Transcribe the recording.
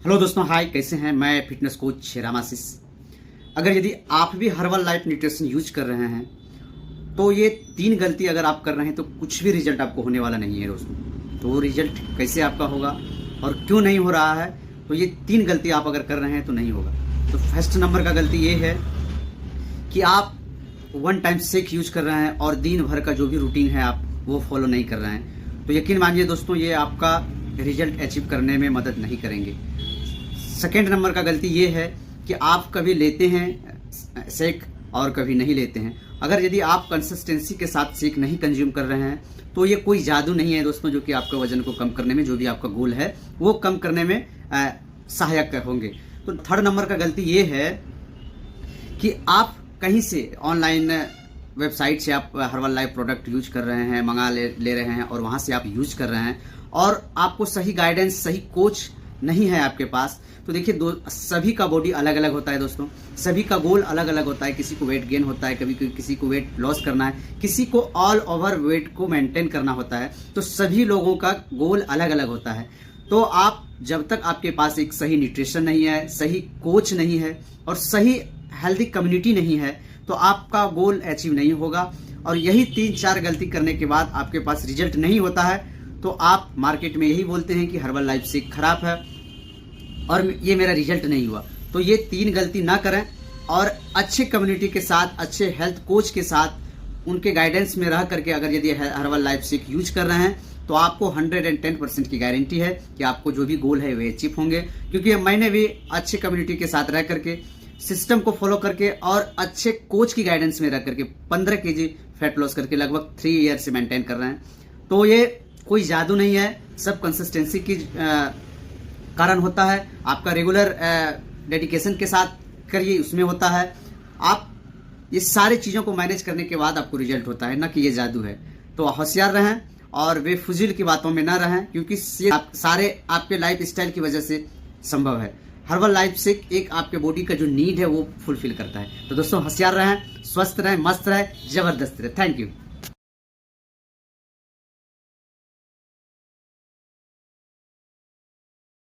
Hello दोस्तों, हाय, कैसे हैं। मैं फिटनेस कोच रामाशीष। अगर यदि आप भी हर्बल लाइफ न्यूट्रिशन यूज कर रहे हैं तो ये 3 गलती अगर आप कर रहे हैं तो कुछ भी रिजल्ट आपको होने वाला नहीं है दोस्तों। तो वो रिजल्ट कैसे आपका होगा और क्यों नहीं हो रहा है, तो ये 3 गलती आप अगर कर रहे हैं तो नहीं होगा। तो फर्स्ट नंबर का गलती ये है कि आप 1 टाइम शेक यूज कर रहे हैं और दिन भर का जो भी रूटीन है आप वो फॉलो नहीं कर रहे हैं। तो यकीन मानिए दोस्तों, ये आपका रिजल्ट अचीव करने में मदद नहीं करेंगे। सेकेंड नंबर का गलती ये है कि आप कभी लेते हैं शेक और कभी नहीं लेते हैं। अगर यदि आप कंसिस्टेंसी के साथ शेक नहीं कंज्यूम कर रहे हैं तो ये कोई जादू नहीं है दोस्तों, जो कि आपका वजन को कम करने में, जो भी आपका गोल है वो कम करने में सहायक होंगे। तो थर्ड नंबर का गलती ये है कि आप कहीं से ऑनलाइन वेबसाइट से आप हर्बल लाइफ प्रोडक्ट यूज कर रहे हैं, मंगा ले रहे हैं और वहां से आप यूज कर रहे हैं और आपको सही गाइडेंस, सही कोच नहीं है आपके पास। तो देखिए सभी का बॉडी अलग अलग होता है दोस्तों, सभी का गोल अलग अलग होता है। किसी को वेट गेन होता है, कभी किसी को वेट लॉस करना है, किसी को ऑल ओवर वेट को मेंटेन करना होता है। तो सभी लोगों का गोल अलग अलग होता है। तो आप जब तक आपके पास एक सही न्यूट्रिशन नहीं है, सही कोच नहीं है और सही हेल्दी कम्युनिटी नहीं है तो आपका गोल अचीव नहीं होगा। और यही 3-4 गलती करने के बाद आपके पास रिजल्ट नहीं होता है तो आप मार्केट में यही बोलते हैं कि हर्बल लाइफ शेक खराब है और ये मेरा रिजल्ट नहीं हुआ। तो ये 3 गलती ना करें और अच्छे कम्युनिटी के साथ, अच्छे हेल्थ कोच के साथ, उनके गाइडेंस में रह करके अगर यदि हर्बल लाइफ शेक यूज कर रहे हैं तो आपको 110% की गारंटी है कि आपको जो भी गोल है वे अचीव होंगे। क्योंकि मैंने भी अच्छे कम्युनिटी के साथ रह करके, सिस्टम को फॉलो करके और अच्छे कोच की गाइडेंस में रह करके 15 kg फैट लॉस करके लगभग 3 ईयर से मेंटेन कर रहे हैं। तो ये कोई जादू नहीं है, सब कंसिस्टेंसी की कारण होता है। आपका रेगुलर डेडिकेशन के साथ करिए, उसमें होता है। आप ये सारी चीज़ों को मैनेज करने के बाद आपको रिजल्ट होता है, ना कि ये जादू है। तो होशियार रहें और बेफुजिल की बातों में ना रहें, क्योंकि ये सारे आपके लाइफ स्टाइल की वजह से संभव है। हर्बल लाइफ शेक एक आपके बॉडी का जो नीड है वो फुलफिल करता है। तो दोस्तों होशियार रहें, स्वस्थ रहें, मस्त रहें, जबरदस्त रहें। Thank you.